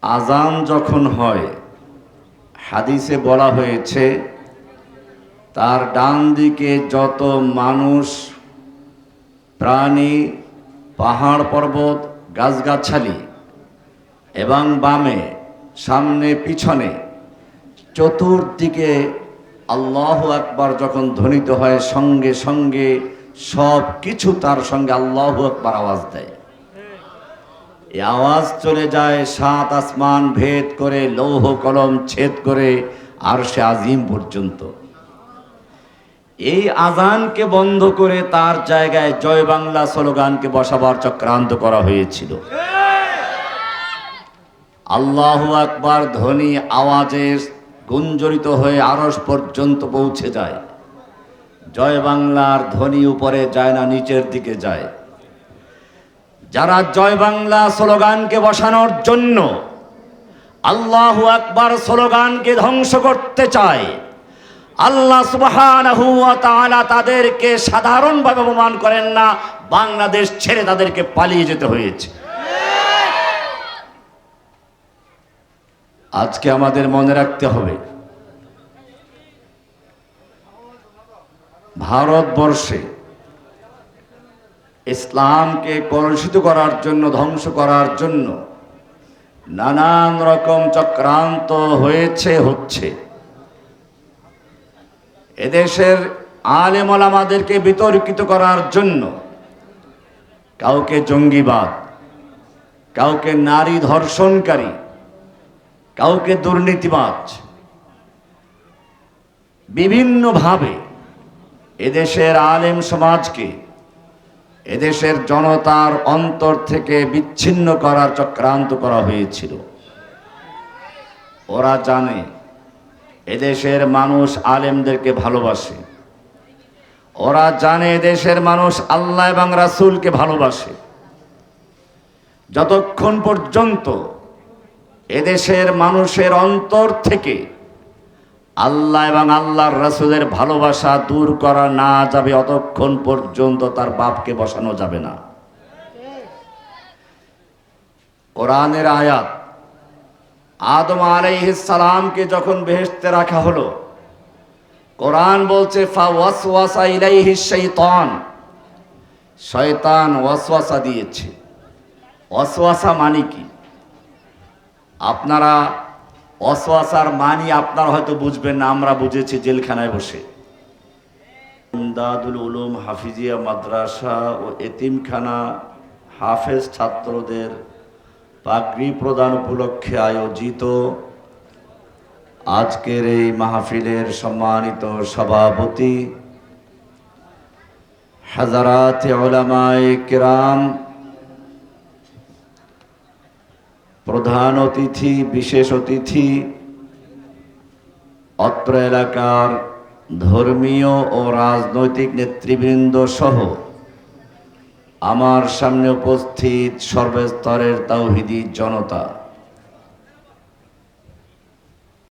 আজান যখন হয়, হাদিসে বলা হয়েছে তার ডান দিকে যত মানুষ, প্রাণী, পাহাড় পর্বত, গাছগাছালি এবং বামে, সামনে, পিছনে, চতুর্দিকে আল্লাহু আকবার যখন ধ্বনিত হয়, সঙ্গে সঙ্গে সব কিছু তার সঙ্গে আল্লাহু আকবার আওয়াজ দেয়। এই আওয়াজ চলে যায় 7 আসমান ভেদ করে, লৌহ কলম ছেদ করে আরশে আজিম পর্যন্ত। এই আজানকে বন্ধ করে তার জায়গায় জয় বাংলা স্লোগানকে বসাবার চক্রান্ত করা হয়েছিল। আল্লাহু আকবার ধ্বনি আওয়াজে গুঞ্জরিত হয়ে আরশ পর্যন্ত পৌঁছে যায়। জয় বাংলার ধ্বনি উপরে যায় না, নিচের দিকে যায়। যারা জয় বাংলা স্লোগানকে বসানোর জন্য আল্লাহু আকবার স্লোগানকে ধ্বংস করতে চায়, আল্লাহ সুবহানাহু ওয়া তাআলা তাদেরকে সাধারণভাবে অপমান করেন না, বাংলাদেশ ছেড়ে তাদেরকে পালিয়ে যেতে হয়েছে। আজকে আমাদের মনে রাখতে হবে, ভারতবর্ষে ইসলামকে কলুষিত করার জন্য, ধ্বংস করার জন্য নানান রকম চক্রান্ত হয়েছে, হচ্ছে। এদেশের আলেম ওলামাদেরকে বিতর্কিত করার জন্য কাউকে জঙ্গিবাদ, কাউকে নারী ধর্ষণকারী, কাউকে দুর্নীতিবাজ, বিভিন্নভাবে এদেশের আলেম সমাজকে, এদেশের জনতার অন্তর থেকে বিচ্ছিন্ন করার চক্রান্ত করা হয়েছিল। ওরা জানে এদেশের মানুষ আলেমদেরকে ভালোবাসে, ওরা জানে এদেশের মানুষ আল্লাহ এবং রাসূলকে ভালোবাসে। যতক্ষণ পর্যন্ত এদেশের মানুষের অন্তর থেকে আল্লাহ এবং আল্লাহর রাসূলের ভালোবাসা দূর করা না যাবে, অতক্ষণ পর্যন্ত তার বাপকে বসানো যাবে না। কোরআনের আয়াত, আদম আলাইহিস সালামকে যখন বেহেশতে রাখা হলো, কোরআন বলছে ফাওয়াসওয়াসা ইলাইহিশ শাইতান, শয়তান ওয়াসওয়াসা দিয়েছে। ওয়াসওয়াসা মানে কি? আপনারা ওয়াসওয়াসার মানি আপনারা হয়তো বুঝবেন না, আমরা বুঝেছি জেলখানায় বসে। ইমদাদুল উলুম হাফিজিয়া মাদ্রাসা ও এতিমখানা হাফেজ ছাত্রদের পাগড়ি প্রদান উপলক্ষে আয়োজিত আজকের এই মাহফিলের সম্মানিত সভাপতি হাজারাতে উলামায়ে কেরাম, প্রধান অতিথি, বিশেষ অতিথি, অত্র এলাকার ধর্মীয় ও রাজনৈতিক নেতৃবৃন্দ সহ আমার সামনে উপস্থিত সর্বস্তরের তাওহীদি জনতা,